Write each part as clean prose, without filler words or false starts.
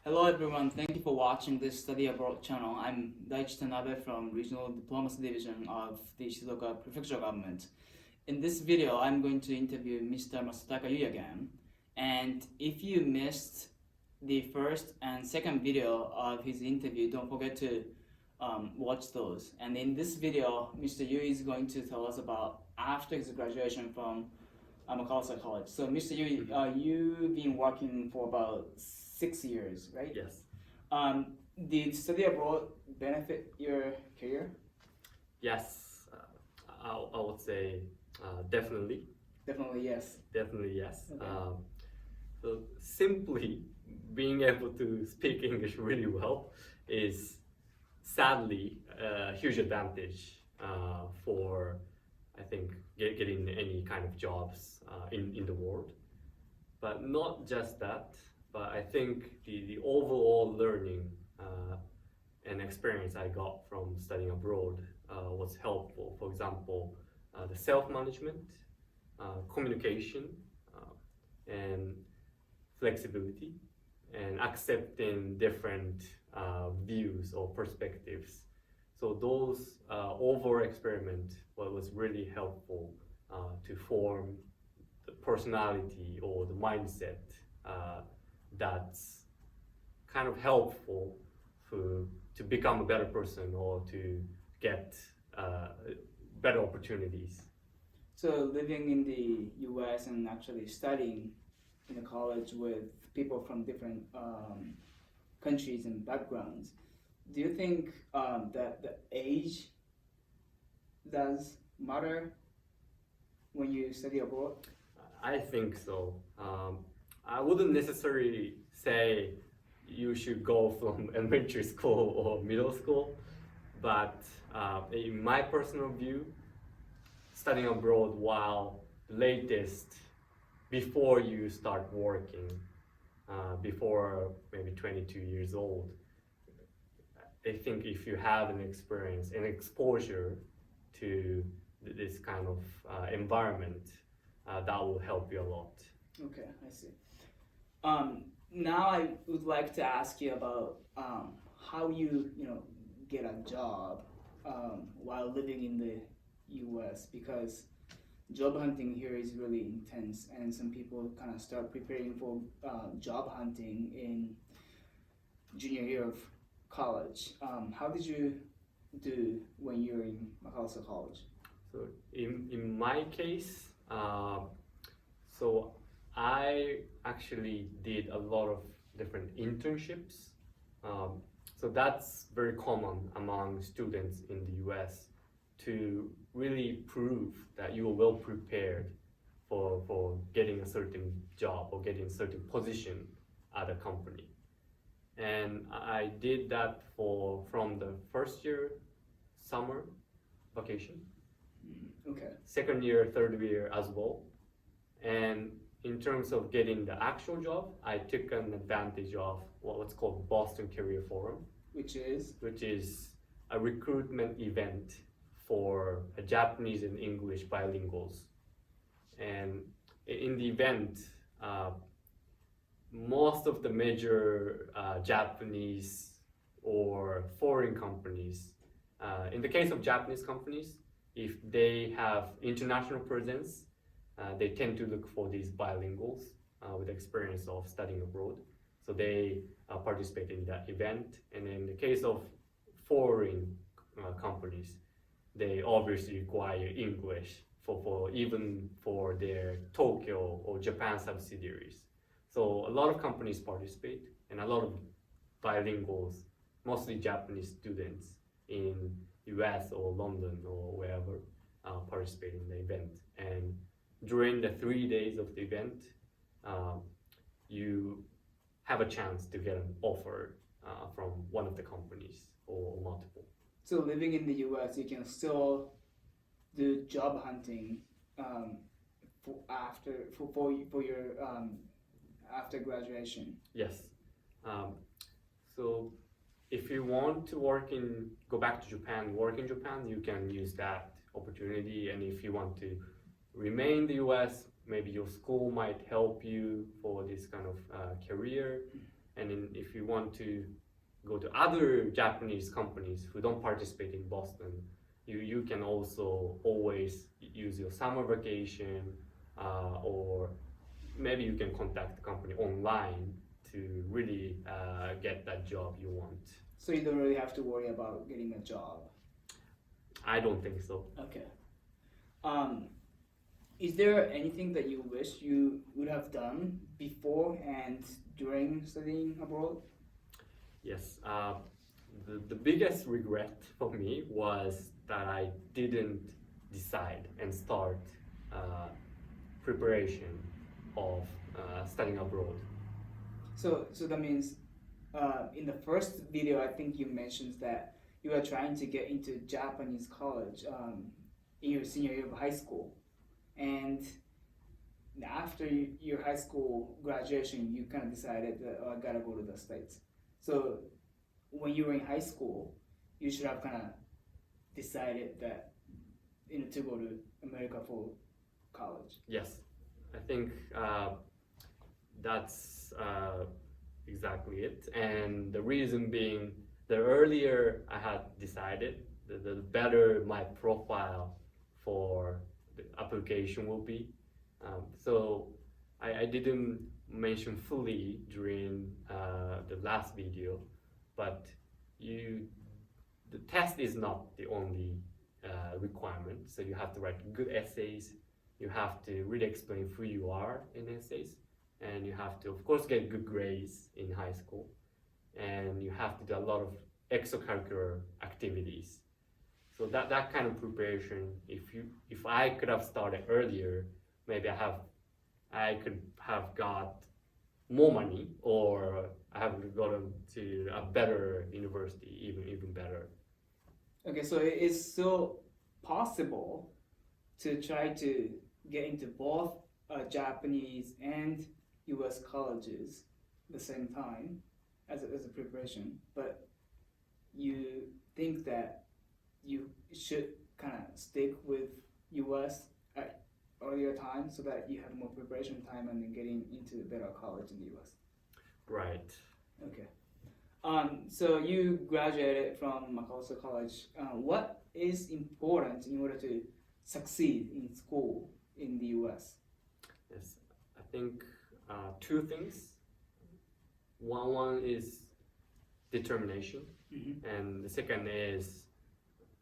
Hello everyone, thank you for watching this study abroad channel. I'm Daichi Tanabe from Regional Diplomacy Division of the Shizuoka Prefectural Government. In this video, I'm going to interview Mr. Masataka Yu again. And if you missed the first and second video of his interview, don't forget to watch those. And in this video, Mr. Yu is going to tell us about after his graduation from Macalester College. So Mr. Yu, you've been working for about 6 years, right? Yes. Did study abroad benefit your career? Yes. I would say definitely. Definitely yes. Definitely yes. Okay. So simply being able to speak English really well is sadly a huge advantage for, I think, getting any kind of jobs in the world. But not just that, but I think the overall learning and experience I got from studying abroad was helpful. For example, the self-management, communication, and flexibility, and accepting different views or perspectives. So those overall experiment was really helpful to form the personality or the mindset that's kind of helpful to become a better person or to get better opportunities. So living in the US and actually studying in a college with people from different countries and backgrounds, do you think that the age does matter when you study abroad? I think so. I wouldn't necessarily say you should go from elementary school or middle school, but in my personal view, studying abroad while latest before you start working, before maybe 22 years old, I think if you have an experience and exposure to this kind of environment, that will help you a lot. Okay, I see. Now I would like to ask you about how you get a job while living in the US, because job hunting here is really intense, and some people kind of start preparing for job hunting in junior year of college. How did you do when you were in Macalester College? So in my case, so I actually did a lot of different internships. So that's very common among students in the US to really prove that you are well prepared for getting a certain job or getting a certain position at a company. And I did that from the first year summer vacation, Okay. second year, third year as well. And in terms of getting the actual job, I took an advantage of what's called Boston Career Forum, Which is? a recruitment event for Japanese and English bilinguals. And in the event, most of the major Japanese or foreign companies, in the case of Japanese companies, if they have international presence, they tend to look for these bilinguals with experience of studying abroad. So they participate in that event. And in the case of foreign companies, they obviously require English even for their Tokyo or Japan subsidiaries. So a lot of companies participate, and a lot of bilinguals, mostly Japanese students in US or London or wherever, participate in the event. And during the 3 days of the event, you have a chance to get an offer from one of the companies or multiple. So living in the US, you can still do job hunting for your after graduation. Yes. So if you want to go back to Japan, work in Japan, you can use that opportunity. And if you want to remain in the US, maybe your school might help you for this kind of career. And then if you want to go to other Japanese companies who don't participate in Boston, you can also always use your summer vacation, or maybe you can contact the company online to really get that job you want. So you don't really have to worry about getting a job. I don't think so. Okay. Is there anything that you wish you would have done before and during studying abroad? Yes. The biggest regret for me was that I didn't decide and start preparation of studying abroad. So that means in the first video, I think you mentioned that you are trying to get into Japanese college in your senior year of high school. And after your high school graduation, you kind of decided that I gotta go to the States. So when you were in high school, you should have kind of decided that to go to America for college. Yes, I think that's exactly it. And the reason being, the earlier I had decided, the better my profile for the application will be. So I didn't mention fully during the last video, but the test is not the only requirement. So you have to write good essays, you have to really explain who you are in essays, and you have to, of course, get good grades in high school, and you have to do a lot of extracurricular activities. So that kind of preparation, if I could have started earlier, maybe I could have got more money, or I have gotten to a better university, even better. Okay, so it is still possible to try to get into both Japanese and US colleges at the same time as a preparation, but you think that you should kind of stick with US at earlier time so that you have more preparation time and then getting into a better college in the US. Right. Okay. So you graduated from Macalester College. What is important in order to succeed in school in the US? Yes, I think two things. One is determination, and the second is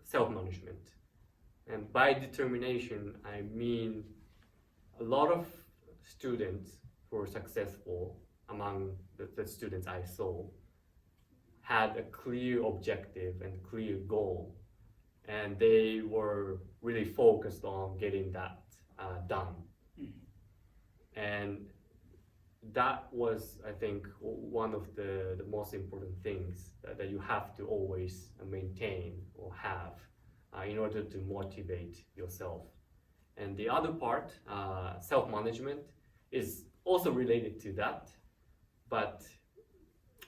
self-management. And by determination, I mean a lot of students who were successful among the students I saw had a clear objective and clear goal, and they were really focused on getting that done. And that was, I think, one of the most important things that you have to always maintain or have in order to motivate yourself. And the other part, self-management, is also related to that, but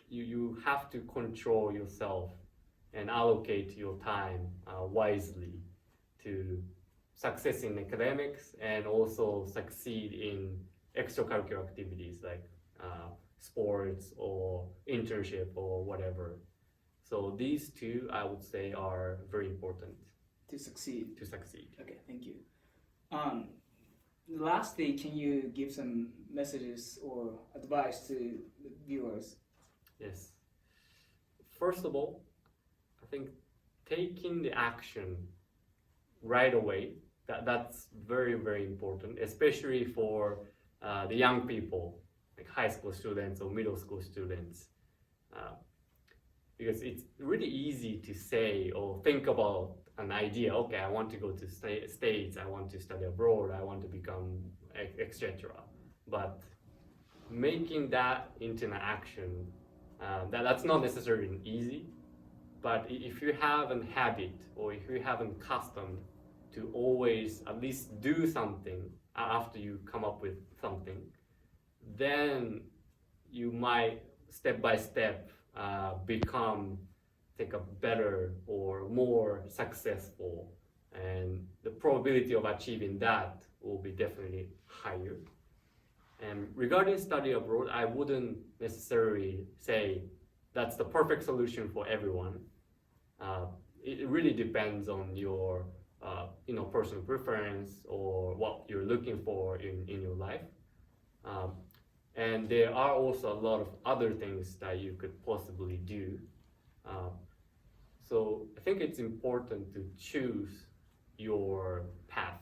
you have to control yourself and allocate your time wisely to success in academics and also succeed in extracurricular activities like sports or internship or whatever. So these two, I would say, are very important To succeed. Okay, thank you. Lastly, can you give some messages or advice to the viewers? Yes. First of all, I think taking the action right away, that's very, very important, especially for the young people, like high school students or middle school students. Because it's really easy to say or think about an idea, okay, I want to go to States, I want to study abroad, I want to become, etc. But making that into an action, that's not necessarily easy, but if you have a habit or if you have a custom to always at least do something after you come up with something, then you might step by step become, a better or more successful, and the probability of achieving that will be definitely higher. And regarding study abroad, I wouldn't necessarily say that's the perfect solution for everyone. It really depends on your personal preference or what you're looking for in your life. And there are also a lot of other things that you could possibly do. So I think it's important to choose your path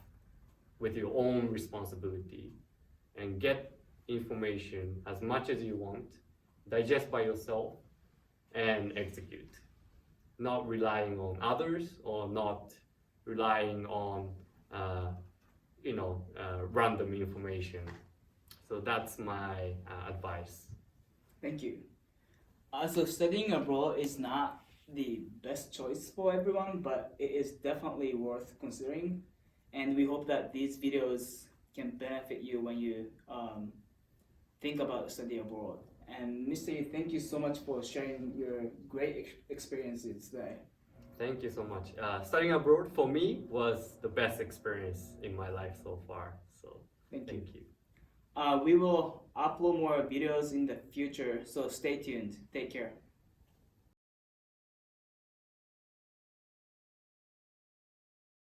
with your own responsibility and get information as much as you want, digest by yourself, and execute. Not relying on others or not relying on random information. So that's my advice. Thank you. So studying abroad is not the best choice for everyone, but it is definitely worth considering. And we hope that these videos can benefit you when you think about studying abroad. And Mr. Yu, thank you so much for sharing your great experiences today. Thank you so much. Studying abroad for me was the best experience in my life so far. So thank you. We will upload more videos in the future, so stay tuned. Take care.